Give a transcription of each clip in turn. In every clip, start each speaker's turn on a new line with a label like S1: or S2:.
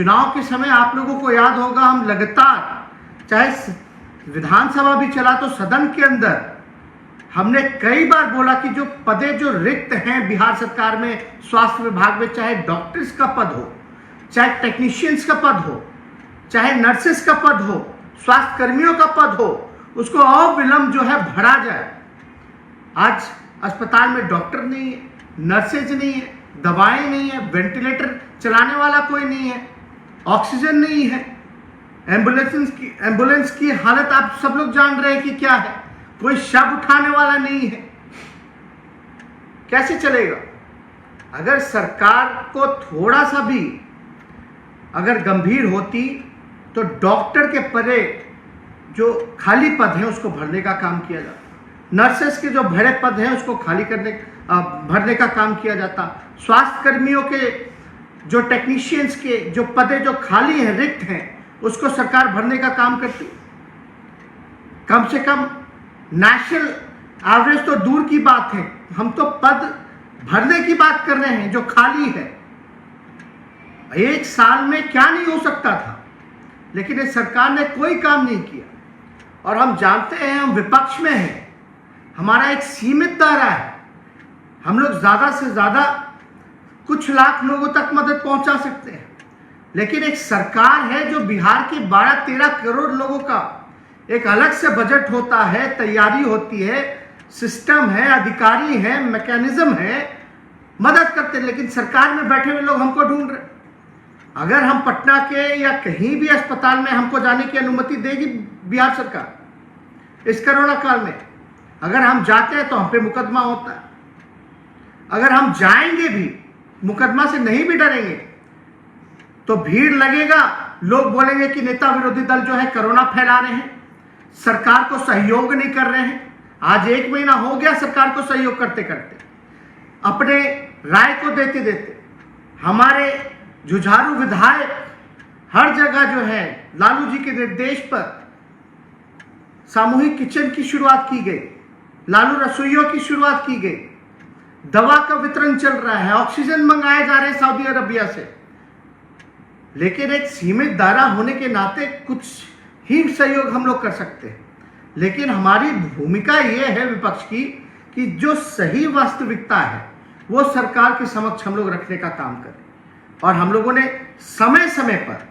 S1: चुनाव के समय आप लोगों को याद होगा, हम लगातार, चाहे विधानसभा भी चला तो सदन के अंदर हमने कई बार बोला कि जो पदे जो रिक्त हैं बिहार सरकार में, स्वास्थ्य विभाग में, चाहे डॉक्टर्स का पद हो, चाहे टेक्नीशियंस का पद हो, चाहे नर्सेस का पद हो, स्वास्थ्य कर्मियों का पद हो, उसको अविलंब जो है भरा जाए। आज अस्पताल में डॉक्टर नहीं है, नर्सेज नहीं है, दवाएं नहीं है, वेंटिलेटर चलाने वाला कोई नहीं है, ऑक्सीजन नहीं है, एम्बुलेंस की हालत आप सब लोग जान रहे हैं कि क्या है, कोई शव उठाने वाला नहीं है। कैसे चलेगा? अगर सरकार को थोड़ा सा भी अगर गंभीर होती तो डॉक्टर के परे जो खाली पद हैं उसको भरने का काम किया जाता, नर्सेस के जो भरे पद हैं उसको भरने का काम किया जाता, स्वास्थ्य कर्मियों के जो टेक्नीशियंस के जो पदे जो खाली हैं, रिक्त हैं, उसको सरकार भरने का काम करती। कम से कम नेशनल एवरेज तो दूर की बात है, हम तो पद भरने की बात कर रहे हैं जो खाली है। एक साल में क्या नहीं हो सकता था, लेकिन इस सरकार ने कोई काम नहीं किया। और हम जानते हैं, हम विपक्ष में हैं, हमारा एक सीमित दायरा है, हम लोग ज़्यादा से ज़्यादा कुछ लाख लोगों तक मदद पहुंचा सकते हैं, लेकिन एक सरकार है जो बिहार के 12-13 करोड़ लोगों का एक अलग से बजट होता है, तैयारी होती है, सिस्टम है, अधिकारी है, मैकेनिज्म है, मदद करते हैं, लेकिन सरकार में बैठे हुए लोग हमको ढूंढ रहे। अगर हम पटना के या कहीं भी अस्पताल में हमको जाने की अनुमति देगी बिहार सरकार इस कोरोना काल में, अगर हम जाते हैं तो हम पे मुकदमा होता है। अगर हम जाएंगे भी, मुकदमा से नहीं भी डरेंगे, तो भीड़ लगेगा, लोग बोलेंगे कि नेता विरोधी दल जो है कोरोना फैला रहे हैं, सरकार को सहयोग नहीं कर रहे हैं। आज 1 महीना हो गया सरकार को सहयोग करते करते, अपने राय को देते देते। हमारे जुझारू विधायक हर जगह जो है लालू जी के निर्देश पर सामूहिक किचन की शुरुआत की गई, लालू रसोइयों की शुरुआत की गई, दवा का वितरण चल रहा है, ऑक्सीजन मंगाए जा रहे हैं सऊदी अरबिया से। लेकिन एक सीमित दायरा होने के नाते कुछ ही सहयोग हम लोग कर सकते हैं, लेकिन हमारी भूमिका यह है विपक्ष की कि जो सही वास्तविकता है वो सरकार के समक्ष हम लोग रखने का काम करें। और हम लोगों ने समय समय पर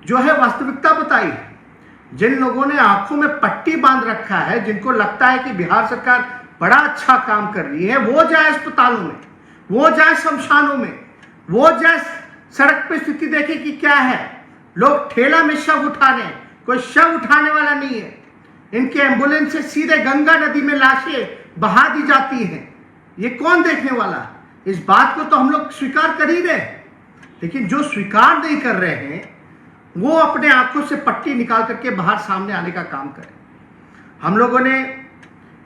S1: जो है वास्तविकता बताई है। जिन लोगों ने आंखों में पट्टी बांध रखा है, जिनको लगता है कि बिहार सरकार बड़ा अच्छा काम कर रही है, वो जाए अस्पतालों में, वो जाए शमशानों में, वो जाए सड़क पे स्थिति देखे कि क्या है। लोग ठेला में शव उठा रहे हैं, कोई शव उठाने वाला नहीं है। इनके एम्बुलेंस से सीधे गंगा नदी में लाशें बहा दी जाती हैं। ये कौन देखने वाला है? इस बात को तो हम लोग स्वीकार कर ही रहे हैं, लेकिन जो स्वीकार नहीं कर रहे हैं वो अपने आंखों से पट्टी निकाल करके बाहर सामने आने का काम करें। हम लोगों ने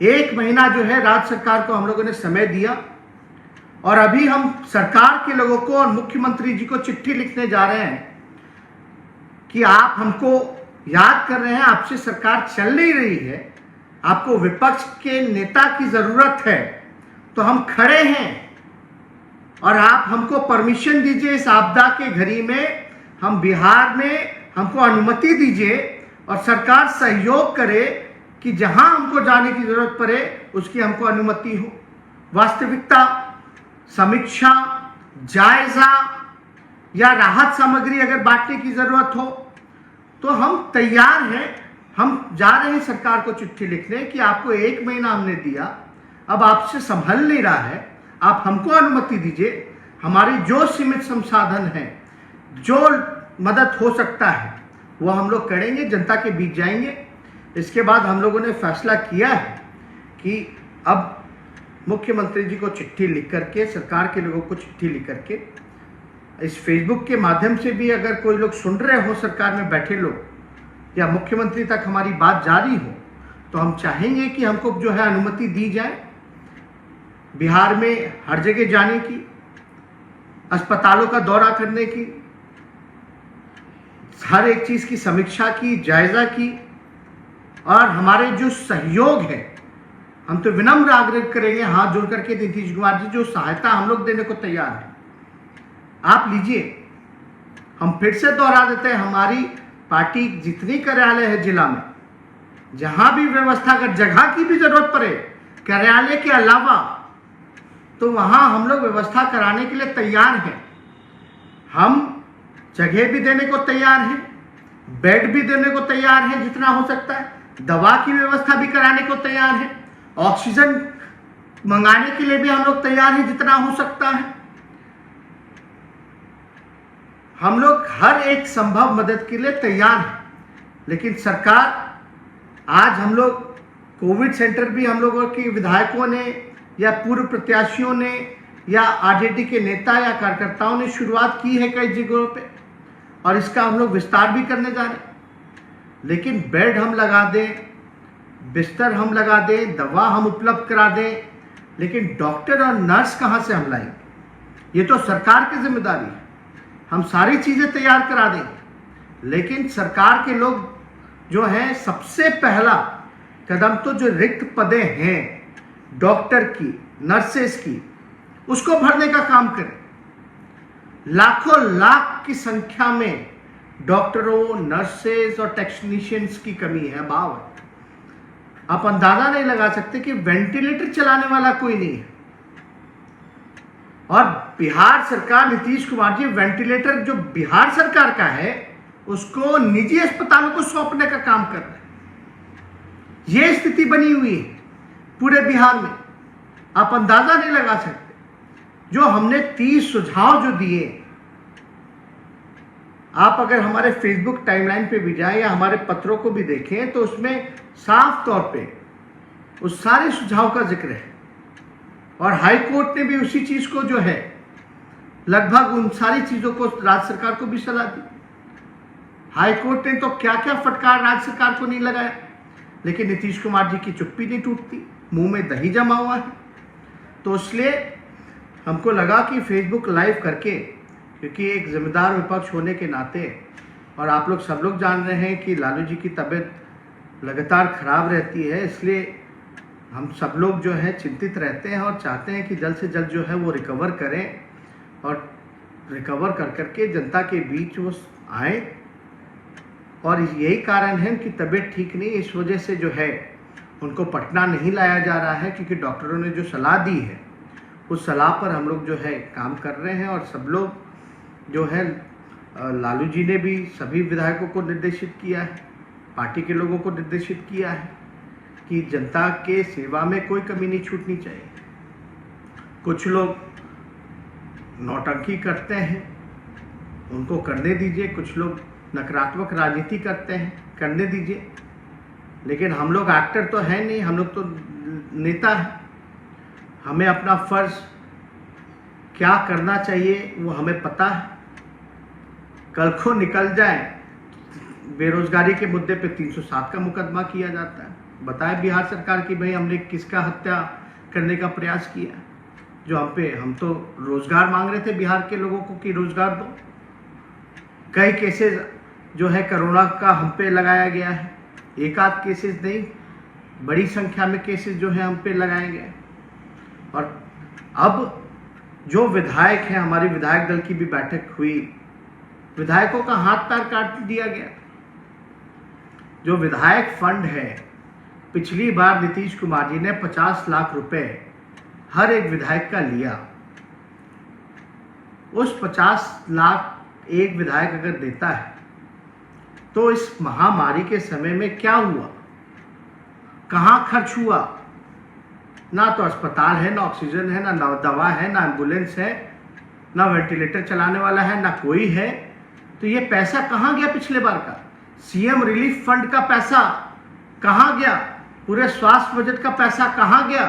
S1: 1 महीना जो है राज्य सरकार को हम लोगों ने समय दिया, और अभी हम सरकार के लोगों को और मुख्यमंत्री जी को चिट्ठी लिखने जा रहे हैं कि आप हमको याद कर रहे हैं, आपसे सरकार चल नहीं रही है, आपको विपक्ष के नेता की जरूरत है, तो हम खड़े हैं और आप हमको परमिशन दीजिए इस आपदा के घड़ी में, हम बिहार में हमको अनुमति दीजिए और सरकार सहयोग करे कि जहां हमको जाने की जरूरत पड़े उसकी हमको अनुमति हो। वास्तविकता, समीक्षा, जायजा या राहत सामग्री अगर बांटने की जरूरत हो तो हम तैयार हैं। हम जा रहे हैं सरकार को चिट्ठी लिखने कि आपको 1 महीना हमने दिया, अब आपसे संभल नहीं रहा है, आप हमको अनुमति दीजिए। हमारी जो सीमित संसाधन है, जो मदद हो सकता है वो हम लोग करेंगे, जनता के बीच जाएंगे। इसके बाद हम लोगों ने फैसला किया है कि अब मुख्यमंत्री जी को चिट्ठी लिख करके, सरकार के लोगों को चिट्ठी लिख करके, इस फेसबुक के माध्यम से भी अगर कोई लोग सुन रहे हो, सरकार में बैठे लोग, या मुख्यमंत्री तक हमारी बात जारी हो, तो हम चाहेंगे कि हमको जो है अनुमति दी जाए बिहार में हर जगह जाने की, अस्पतालों का दौरा करने की, हर एक चीज की समीक्षा की, जायजा की। और हमारे जो सहयोग है, हम तो विनम्र आग्रह करेंगे हाथ जोड़ करके नीतीश कुमार जी, जो सहायता हम लोग देने को तैयार हैं, आप लीजिए। हम फिर से दोहरा देते हैं, हमारी पार्टी जितनी कार्यालय है जिला में, जहां भी व्यवस्था, अगर जगह की भी जरूरत पड़े कार्यालय के अलावा, तो वहां हम लोग व्यवस्था कराने के लिए तैयार हैं। हम जगह भी देने को तैयार हैं, बेड भी देने को तैयार हैं जितना हो सकता है, दवा की व्यवस्था भी कराने को तैयार है, ऑक्सीजन मंगाने के लिए भी हम लोग तैयार हैं जितना हो सकता है। हम लोग हर एक संभव मदद के लिए तैयार हैं। लेकिन सरकार, आज हम लोग कोविड सेंटर भी हम लोगों के विधायकों ने या पूर्व प्रत्याशियों ने या आरजेडी के नेता या कार्यकर्ताओं ने शुरुआत की है कई जगहों पे, और इसका हम लोग विस्तार भी करने जा रहे हैं। लेकिन बेड हम लगा दें, बिस्तर हम लगा दें, दवा हम उपलब्ध करा दें, लेकिन डॉक्टर और नर्स कहाँ से हम लाएंगे? ये तो सरकार की जिम्मेदारी है। हम सारी चीज़ें तैयार करा देंगे, लेकिन सरकार के लोग जो हैं, सबसे पहला कदम तो जो रिक्त पदें हैं डॉक्टर की, नर्सेस की, उसको भरने का काम करें। लाखों लाख की संख्या में डॉक्टरों, नर्सेस और टेक्नीशियंस की कमी है, अभाव है। आप अंदाजा नहीं लगा सकते कि वेंटिलेटर चलाने वाला कोई नहीं है। और बिहार सरकार, नीतीश कुमार जी, वेंटिलेटर जो बिहार सरकार का है उसको निजी अस्पतालों को सौंपने का काम कर रहे हैं। यह स्थिति बनी हुई है पूरे बिहार में, आप अंदाजा नहीं लगा सकते। जो हमने 30 सुझाव जो दिए, आप अगर हमारे फेसबुक टाइमलाइन पे भी जाएं या हमारे पत्रों को भी देखें, तो उसमें साफ तौर पे उस सारे सुझाव का जिक्र है। और हाई कोर्ट ने भी उसी चीज को जो है, लगभग उन सारी चीजों को राज्य सरकार को भी सलाह दी। हाई कोर्ट ने तो क्या क्या फटकार राज्य सरकार को नहीं लगाया, लेकिन नीतीश कुमार जी की चुप्पी नहीं टूटती, मुंह में दही जमा हुआ है। तो इसलिए हमको लगा कि फेसबुक लाइव करके, क्योंकि एक जिम्मेदार विपक्ष होने के नाते, और आप लोग सब लोग जान रहे हैं कि लालू जी की तबीयत लगातार खराब रहती है, इसलिए हम सब लोग जो है चिंतित रहते हैं और चाहते हैं कि जल्द से जल्द जो है वो रिकवर करें, और रिकवर कर करके जनता के बीच वो आए। और यही कारण है कि तबीयत ठीक नहीं, इस वजह से जो है उनको पटना नहीं लाया जा रहा है, क्योंकि डॉक्टरों ने जो सलाह दी है उस सलाह पर हम लोग जो है काम कर रहे हैं। और सब लोग जो है, लालू जी ने भी सभी विधायकों को निर्देशित किया है, पार्टी के लोगों को निर्देशित किया है कि जनता के सेवा में कोई कमी नहीं छूटनी चाहिए। कुछ लोग नौटंकी करते हैं, उनको करने दीजिए। कुछ लोग नकारात्मक राजनीति करते हैं, करने दीजिए। लेकिन हम लोग एक्टर तो है नहीं, हम लोग तो नेता हैं। हमें अपना फर्ज क्या करना चाहिए वो हमें पता है। कल को निकल जाए, बेरोजगारी के मुद्दे पे 307 का मुकदमा किया जाता है। बताए बिहार सरकार की भाई हमने किसका हत्या करने का प्रयास किया, जो हम तो रोजगार मांग रहे थे बिहार के लोगों को कि रोजगार दो। कई केसेस जो है कोरोना का हम पे लगाया गया है, एक आध केसेस नहीं, बड़ी संख्या में केसेस जो है हम पे लगाए गए। और अब जो विधायक हैं, हमारी विधायक दल की भी बैठक हुई, विधायकों का हाथ पैर काट दिया गया। जो विधायक फंड है, पिछली बार नीतीश कुमार जी ने 50 लाख रुपए हर एक विधायक का लिया। उस 50 लाख एक विधायक अगर देता है तो इस महामारी के समय में क्या हुआ, कहां खर्च हुआ? ना तो अस्पताल है, ना ऑक्सीजन है, ना दवा है, ना एम्बुलेंस है, ना वेंटिलेटर चलाने वाला है, ना कोई है। तो ये पैसा कहां गया? पिछले बार का सीएम रिलीफ फंड का पैसा कहां गया? पूरे स्वास्थ्य बजट का पैसा कहां गया?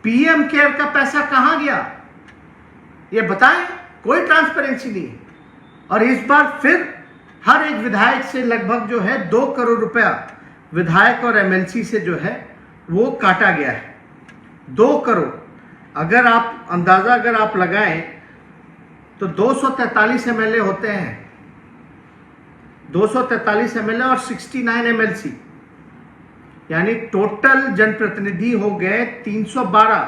S1: पीएम केयर का पैसा कहां गया? ये बताएं, कोई ट्रांसपेरेंसी नहीं है। और इस बार फिर हर एक विधायक से लगभग जो है 2 करोड़ रुपया विधायक और एमएलसी से जो है वो काटा गया है। 2 करोड़, अगर आप अंदाजा अगर आप लगाएं तो 243 एमएलए होते हैं, 243 एमएलए और 69 एमएलसी, यानी टोटल जनप्रतिनिधि हो गए 312।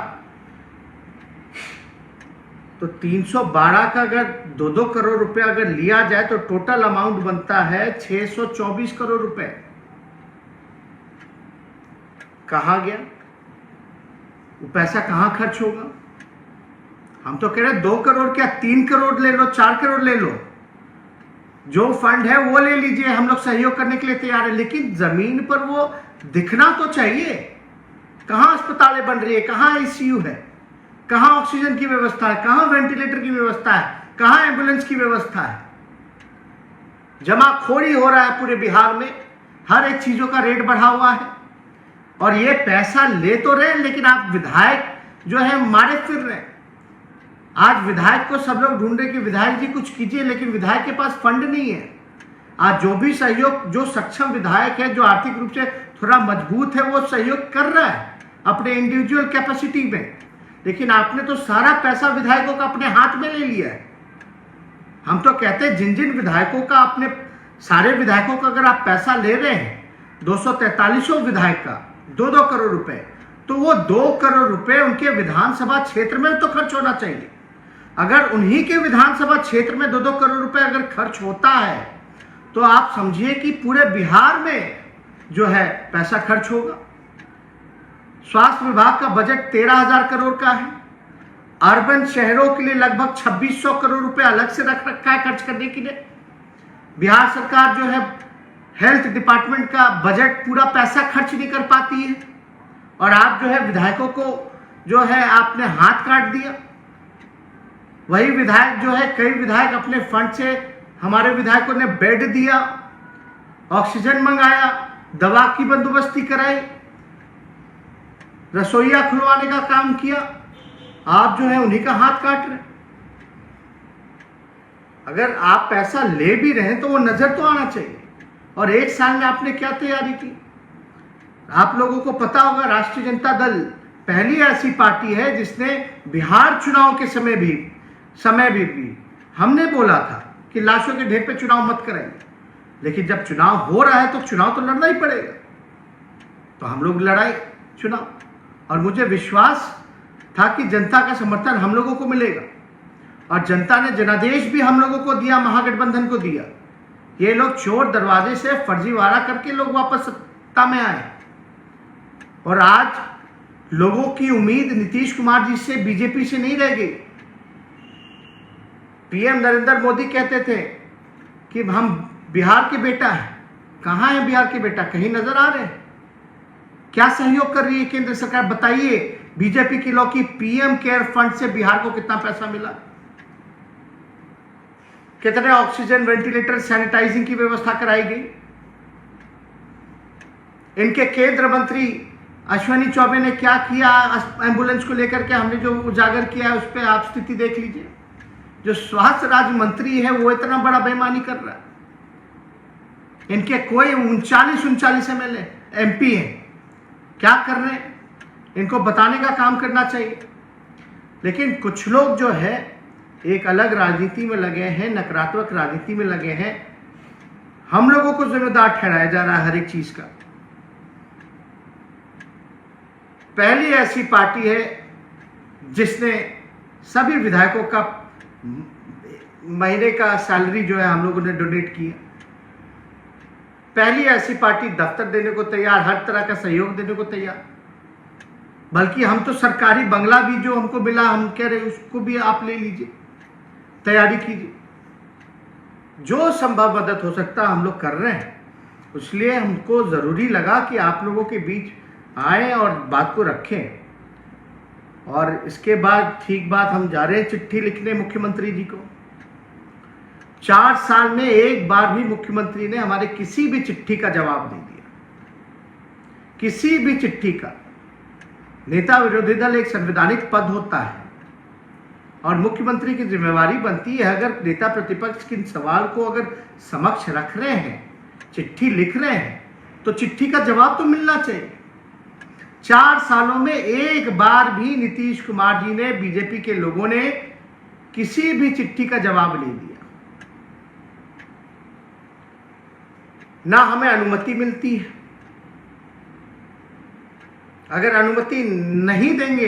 S1: तो 312 का अगर 2-2 करोड़ रुपए अगर लिया जाए तो टोटल अमाउंट बनता है 624 करोड़ रुपए। कहां गया वो पैसा, कहां खर्च होगा? हम तो कह रहे 2 करोड़ क्या 3 करोड़ ले लो, 4 करोड़ ले लो, जो फंड है वो ले लीजिए, हम लोग सहयोग करने के लिए तैयार है, लेकिन जमीन पर वो दिखना तो चाहिए। कहां अस्पतालें बन रही है, कहां आईसीयू है, कहां ऑक्सीजन की व्यवस्था है, कहां वेंटिलेटर की व्यवस्था है, कहां एम्बुलेंस की व्यवस्था है? जमाखोरी हो रहा है पूरे बिहार में, हर एक चीजों का रेट बढ़ा हुआ है और ये पैसा ले तो रहे लेकिन आप विधायक जो है मारे फिर रहे। आज विधायक को सब लोग ढूंढ रहे कि विधायक जी कुछ कीजिए, लेकिन विधायक के पास फंड नहीं है। आज जो भी सहयोग, जो सक्षम विधायक है, जो आर्थिक रूप से थोड़ा मजबूत है, वो सहयोग कर रहा है अपने इंडिविजुअल कैपेसिटी में, लेकिन आपने तो सारा पैसा विधायकों का अपने हाथ में ले लिया है। हम तो कहते हैं जिन जिन विधायकों का, अपने सारे विधायकों का अगर आप पैसा ले रहे हैं, 243 विधायक का 2-2 करोड़ रुपए, तो वो 2 करोड़ रुपए उनके विधानसभा क्षेत्र में तो खर्च होना चाहिए। अगर उन्हीं के विधानसभा क्षेत्र में 2-2 करोड़ रुपए अगर खर्च होता है तो आप समझिए कि पूरे बिहार में जो है पैसा खर्च होगा। स्वास्थ्य विभाग का बजट 13,000 करोड़ का है। अर्बन शहरों के लिए लगभग 2600 करोड़ रुपए अलग से रख रखा है खर्च करने के लिए। बिहार सरकार जो है हेल्थ डिपार्टमेंट का बजट पूरा पैसा खर्च नहीं कर पाती है, और आप जो है विधायकों को जो है आपने हाथ काट दिया। वही विधायक जो है, कई विधायक अपने फंड से, हमारे विधायकों ने बेड दिया, ऑक्सीजन मंगाया, दवा की बंदोबस्ती कराई, रसोईया खुलवाने का काम किया। आप जो है उन्हीं का हाथ काट रहे। अगर आप पैसा ले भी रहे हैं तो वो नजर तो आना चाहिए। और 1 साल में आपने क्या तैयारी की? आप लोगों को पता होगा, राष्ट्रीय जनता दल पहली ऐसी पार्टी है जिसने बिहार चुनाव के समय भी हमने बोला था कि लाशों के ढेर पे चुनाव मत कराइए, लेकिन जब चुनाव हो रहा है तो चुनाव तो लड़ना ही पड़ेगा। तो हम लोग लड़ाई चुनाव, और मुझे विश्वास था कि जनता का समर्थन हम लोगों को मिलेगा, और जनता ने जनादेश भी हम लोगों को दिया, महागठबंधन को दिया। ये लोग चोर दरवाजे से फर्जीवाड़ा करके लोग वापस सत्ता में आए, और आज लोगों की उम्मीद नीतीश कुमार जी से, बीजेपी से नहीं रह गई। पीएम नरेंद्र मोदी कहते थे कि हम बिहार के बेटा हैं। कहां है बिहार के बेटा? कहीं नजर आ रहे हैं? क्या सहयोग कर रही है केंद्र सरकार? बताइए, बीजेपी के लोग की पीएम केयर फंड से बिहार को कितना पैसा मिला, कितने ऑक्सीजन, वेंटिलेटर, सैनिटाइजिंग की व्यवस्था कराई गई। इनके केंद्र मंत्री अश्विनी चौबे ने क्या किया एम्बुलेंस को लेकर के, हमने जो उजागर किया है उस पर आप स्थिति देख लीजिए। जो स्वास्थ्य राज्य मंत्री है वो इतना बड़ा बेईमानी कर रहा है। इनके कोई 39 एमएलए एमपी हैं, क्या कर रहे हैं? इनको बताने का काम करना चाहिए। लेकिन कुछ लोग जो है एक अलग राजनीति में लगे हैं, नकारात्मक राजनीति में लगे हैं। हम लोगों को जिम्मेदार ठहराया जा रहा है हर एक चीज का। पहली ऐसी पार्टी है जिसने सभी विधायकों का महीने का सैलरी जो है हम लोगों ने डोनेट किया। पहली ऐसी पार्टी दफ्तर देने को तैयार, हर तरह का सहयोग देने को तैयार। बल्कि हम तो सरकारी बंगला भी जो हमको मिला, हम कह रहे उसको भी आप ले लीजिए, तैयारी कीजिए। जो संभव मदद हो सकता हम लोग कर रहे हैं। इसलिए हमको जरूरी लगा कि आप लोगों के बीच आए और बात को रखें। और इसके बाद ठीक बात, हम जा रहे हैं चिट्ठी लिखने मुख्यमंत्री जी को। 4 साल में एक बार भी मुख्यमंत्री ने हमारे किसी भी चिट्ठी का जवाब नहीं दिया, किसी भी चिट्ठी का। नेता विरोधी दल एक संवैधानिक पद होता है और मुख्यमंत्री की जिम्मेवारी बनती है, अगर नेता प्रतिपक्ष के सवाल को अगर समक्ष रख रहे हैं, चिट्ठी लिख रहे हैं, तो चिट्ठी का जवाब तो मिलना चाहिए। 4 सालों में एक बार भी नीतीश कुमार जी ने, बीजेपी के लोगों ने किसी भी चिट्ठी का जवाब नहीं दिया। ना हमें अनुमति मिलती है। अगर अनुमति नहीं देंगे